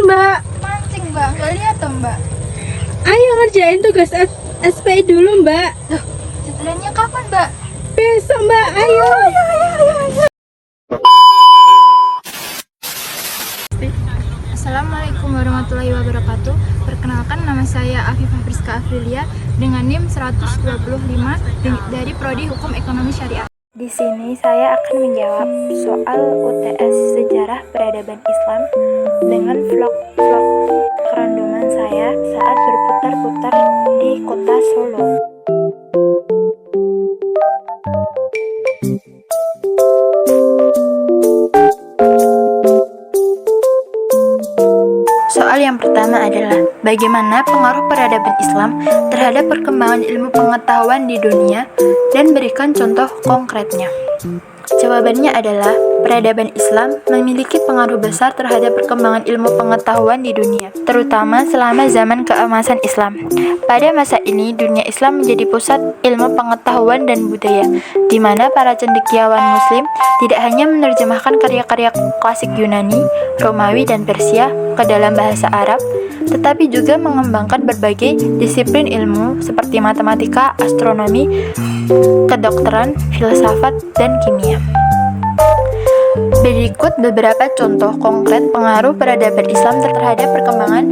Mbak. Mancing, Mbak. Nggak lihat toh, Mbak. Ayo ngerjain tugas SPI dulu, Mbak. Loh, deadline-nya kapan, Mbak? Besok, Mbak. Ayo. Assalamualaikum warahmatullahi wabarakatuh. Perkenalkan, nama saya Afifah Priska Afrilia dengan NIM 125 dari Prodi Hukum Ekonomi Syariah. Di sini saya akan menjawab soal UTS Sejarah Peradaban Islam dengan vlog-vlog kerandoman saya saat berputar-putar di kota Solo. Soal yang pertama adalah bagaimana pengaruh peradaban Islam terhadap perkembangan ilmu pengetahuan di dunia dan berikan contoh konkretnya. Jawabannya adalah peradaban Islam memiliki pengaruh besar terhadap perkembangan ilmu pengetahuan di dunia, terutama selama zaman keemasan Islam. Pada masa ini, dunia Islam menjadi pusat ilmu pengetahuan dan budaya, di mana para cendekiawan Muslim tidak hanya menerjemahkan karya-karya klasik Yunani, Romawi, dan Persia ke dalam bahasa Arab, tetapi juga mengembangkan berbagai disiplin ilmu seperti matematika, astronomi, kedokteran, filsafat, dan kimia. Berikut beberapa contoh konkret pengaruh peradaban Islam terhadap perkembangan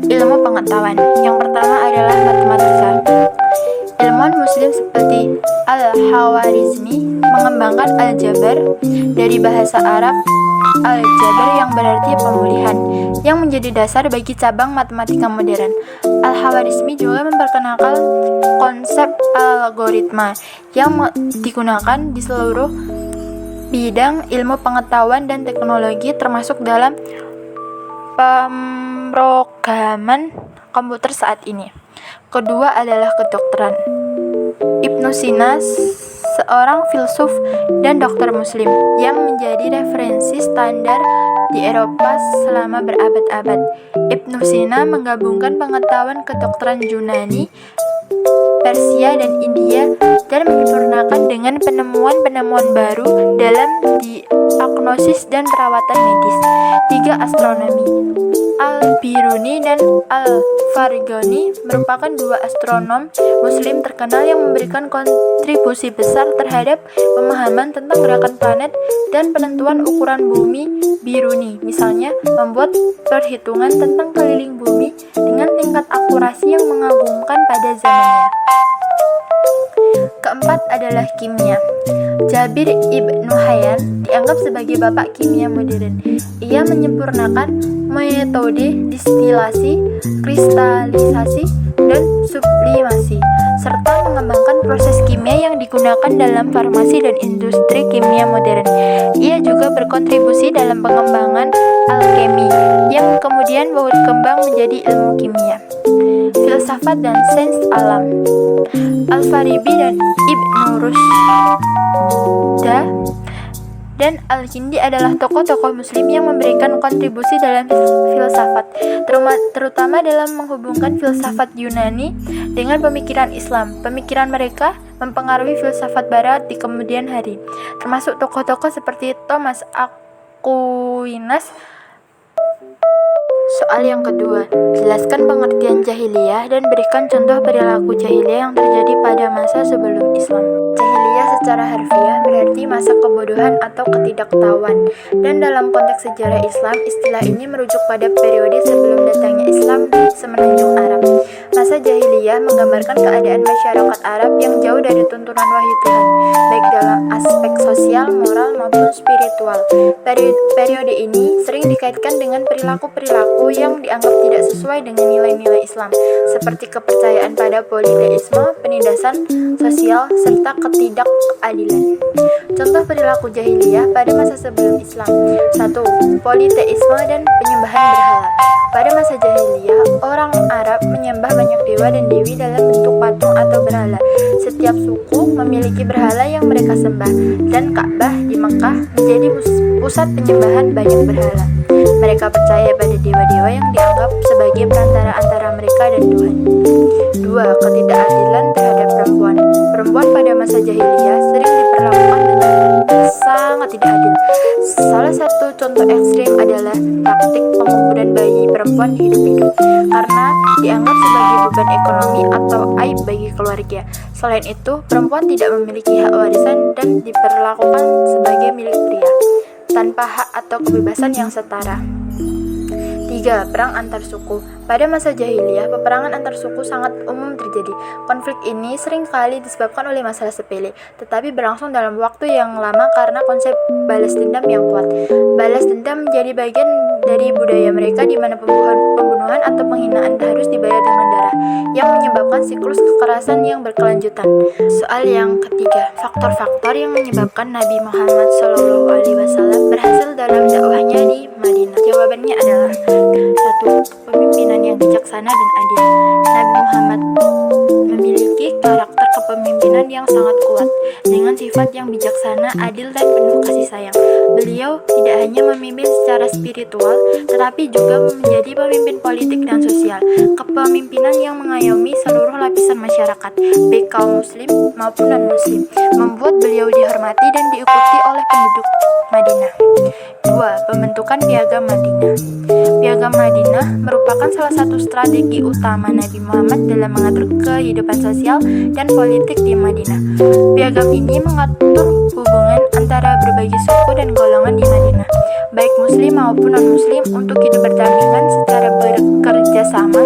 ilmu pengetahuan. Yang pertama adalah matematika. Ilmuwan Muslim seperti Al-Khawarizmi mengembangkan aljabar dari bahasa Arab aljabar yang berarti pemulihan, yang menjadi dasar bagi cabang matematika modern. Al-Khawarizmi juga memperkenalkan konsep algoritma yang digunakan di seluruh bidang ilmu pengetahuan dan teknologi, termasuk dalam pemrograman komputer saat ini. Kedua adalah kedokteran. Ibnu Sina, seorang filsuf dan dokter Muslim yang menjadi referensi standar di Eropa selama berabad-abad. Ibnu Sina menggabungkan pengetahuan kedokteran Yunani, Persia, dan India dan menyempurnakan dengan penemuan-penemuan baru dalam diagnosis dan perawatan medis. 3. Astronomi. Al-Biruni dan Al-Farghani merupakan dua astronom Muslim terkenal yang memberikan kontribusi besar terhadap pemahaman tentang gerakan planet dan penentuan ukuran bumi Biruni. Misalnya, membuat perhitungan tentang keliling bumi dengan tingkat akurasi yang mengagumkan pada zamannya. Keempat adalah kimia. Jabir ibnu Hayyan dianggap sebagai bapak kimia modern. Ia menyempurnakan metode distilasi, kristalisasi, dan sublimasi, serta mengembangkan proses kimia yang digunakan dalam farmasi dan industri kimia modern. Ia juga berkontribusi dalam pengembangan alkemi, yang kemudian berkembang menjadi ilmu kimia. Filsafat dan sains alam. Al-Farabi dan Ibnu Rushd dan Al-Kindi adalah tokoh-tokoh Muslim yang memberikan kontribusi dalam filsafat, terutama dalam menghubungkan filsafat Yunani dengan pemikiran Islam. Pemikiran mereka mempengaruhi filsafat Barat di kemudian hari, termasuk tokoh-tokoh seperti Thomas Aquinas. Soal yang kedua, jelaskan pengertian jahiliyah dan berikan contoh perilaku jahiliyah yang terjadi pada masa sebelum Islam. Jahiliyah secara harfiah berarti masa kebodohan atau ketidaktahuan, dan dalam konteks sejarah Islam, istilah ini merujuk pada periode sebelum datangnya Islam di semenanjung Arab. Masa jahiliyah menggambarkan keadaan masyarakat Arab yang jauh dari tuntunan wahyu Tuhan, baik dalam aspek sosial, moral, maupun spiritual. Periode ini sering dikaitkan dengan perilaku-perilaku yang dianggap tidak sesuai dengan nilai-nilai Islam, seperti kepercayaan pada politeisme, penindasan sosial, serta ketidakadilan. Contoh perilaku jahiliyah pada masa sebelum Islam. 1. Politeisme dan penyembahan berhala. Pada masa jahiliyah, orang Arab menyembah banyak dewa dan dewi dalam bentuk patung atau berhala. Setiap suku memiliki berhala yang mereka sembah, dan Ka'bah di Mekah menjadi pusat penyembahan banyak berhala. Mereka percaya pada dewa-dewa yang dianggap sebagai perantara antara mereka dan Tuhan. 2. Ketidakadilan terhadap perempuan. Perempuan pada masa jahiliyah sering diperlakukan dengan sangat tidak adil. Salah satu contoh ekstrim adalah praktik penguburan bayi perempuan hidup-hidup karena dianggap sebagai beban ekonomi atau aib bagi keluarga. Selain itu, perempuan tidak memiliki hak warisan dan diperlakukan sebagai milik pria, tanpa hak atau kebebasan yang setara. 3. Perang antar suku. Pada masa jahiliyah, peperangan antar suku sangat umum terjadi. Konflik ini sering kali disebabkan oleh masalah sepele, tetapi berlangsung dalam waktu yang lama karena konsep balas dendam yang kuat. Balas dendam menjadi bagian dari budaya mereka di mana pembunuhan atau penghinaan harus dibayar dengan darah, yang menyebabkan siklus kekerasan yang berkelanjutan. Soal yang ketiga, faktor-faktor yang menyebabkan Nabi Muhammad SAW berhasil dalam dakwahnya di Madinah. Jawabannya adalah 1. Kepemimpinan yang bijaksana dan adil. Nabi Muhammad memiliki karakter kepemimpinan yang sangat kuat dengan sifat yang bijaksana, adil, dan penuh kasih sayang. Beliau tidak hanya memimpin secara spiritual, tetapi juga menjadi pemimpin politik dan sosial. Kepemimpinan yang mengayomi seluruh lapisan masyarakat, baik kaum muslim maupun non-muslim, membuat beliau dihormati dan diikuti oleh penduduk Madinah. 2. Pembentukan Piagam Madinah. Piagam Madinah merupakan salah satu strategi utama Nabi Muhammad dalam mengatur kehidupan sosial dan politik di Madinah. Piagam ini mengatur hubungan antara berbagai suku dan golongan di Madinah, baik muslim maupun non-muslim, untuk hidup berdampingan secara bekerja sama.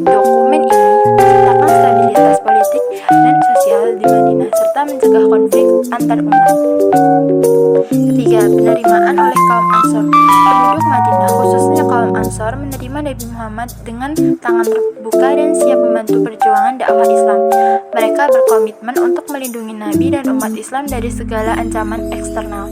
Dokumen ini menciptakan stabilitas politik dan sosial di Madinah serta mencegah konflik antar umat. 3. Penerimaan oleh kaum Ansor. Penduduk Madinah, khususnya kaum Ansor, menerima Nabi Muhammad dengan tangan terbuka dan siap membantu perjuangan dakwah Islam. Mereka berkomitmen untuk melindungi Nabi dan umat Islam dari segala ancaman eksternal.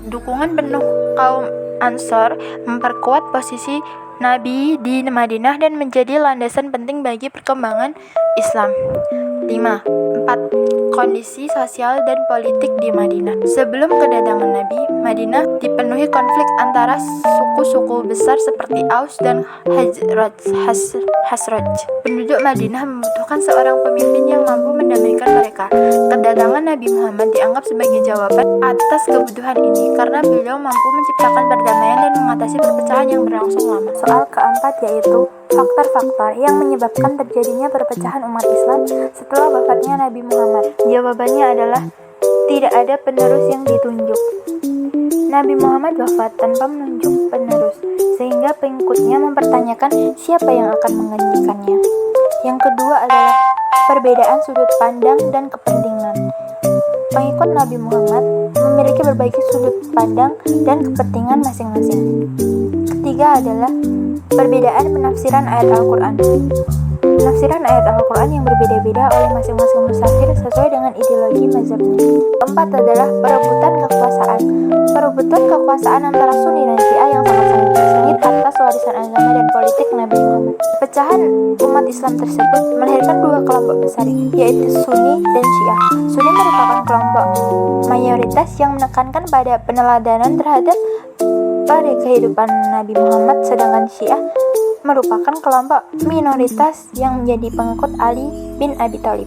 Dukungan penuh kaum Ansor memperkuat posisi Nabi di Madinah dan menjadi landasan penting bagi perkembangan Islam. 4. Kondisi sosial dan politik di Madinah. Sebelum kedatangan Nabi, Madinah dipenuhi konflik antara suku-suku besar seperti Aus dan Khazraj. Penduduk Madinah membutuhkan seorang pemimpin yang mampu mendamaikan mereka. Kedatangan Nabi Muhammad dianggap sebagai jawaban atas kebutuhan ini karena beliau mampu menciptakan perdamaian dan mengatasi perpecahan yang berlangsung lama. Soal keempat yaitu faktor-faktor yang menyebabkan terjadinya perpecahan umat Islam setelah wafatnya Nabi Muhammad. Jawabannya adalah tidak ada penerus yang ditunjuk. Nabi Muhammad wafat tanpa menunjuk penerus, sehingga pengikutnya mempertanyakan siapa yang akan menggantikannya. Yang kedua adalah perbedaan sudut pandang dan kepentingan. Pengikut Nabi Muhammad memiliki berbagai sudut pandang dan kepentingan masing-masing. Ketiga adalah perbedaan penafsiran ayat Al-Quran. Penafsiran ayat Al-Quran yang berbeda-beda oleh masing-masing musafir sesuai dengan ideologi mazhabnya. Keempat adalah perebutan kekuasaan. Perebutan kekuasaan antara Sunni dan Syiah yang sangat-sangat bersengit atas warisan agama dan politik Nabi Muhammad. Pecahan umat Islam tersebut melahirkan dua kelompok besar, yaitu Sunni dan Syiah. Sunni merupakan kelompok mayoritas yang menekankan pada peneladanan terhadap pada kehidupan Nabi Muhammad, sedangkan Syiah merupakan kelompok minoritas yang menjadi pengikut Ali bin Abi Thalib.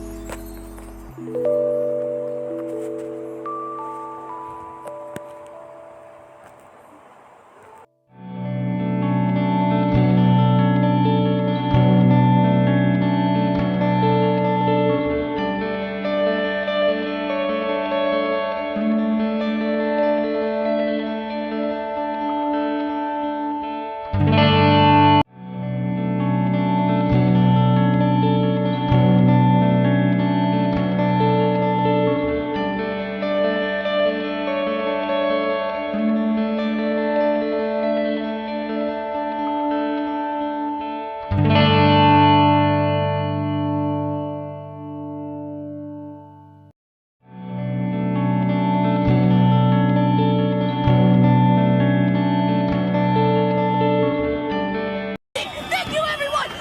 Thank you, Elmore!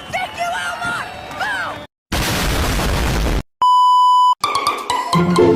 Boom!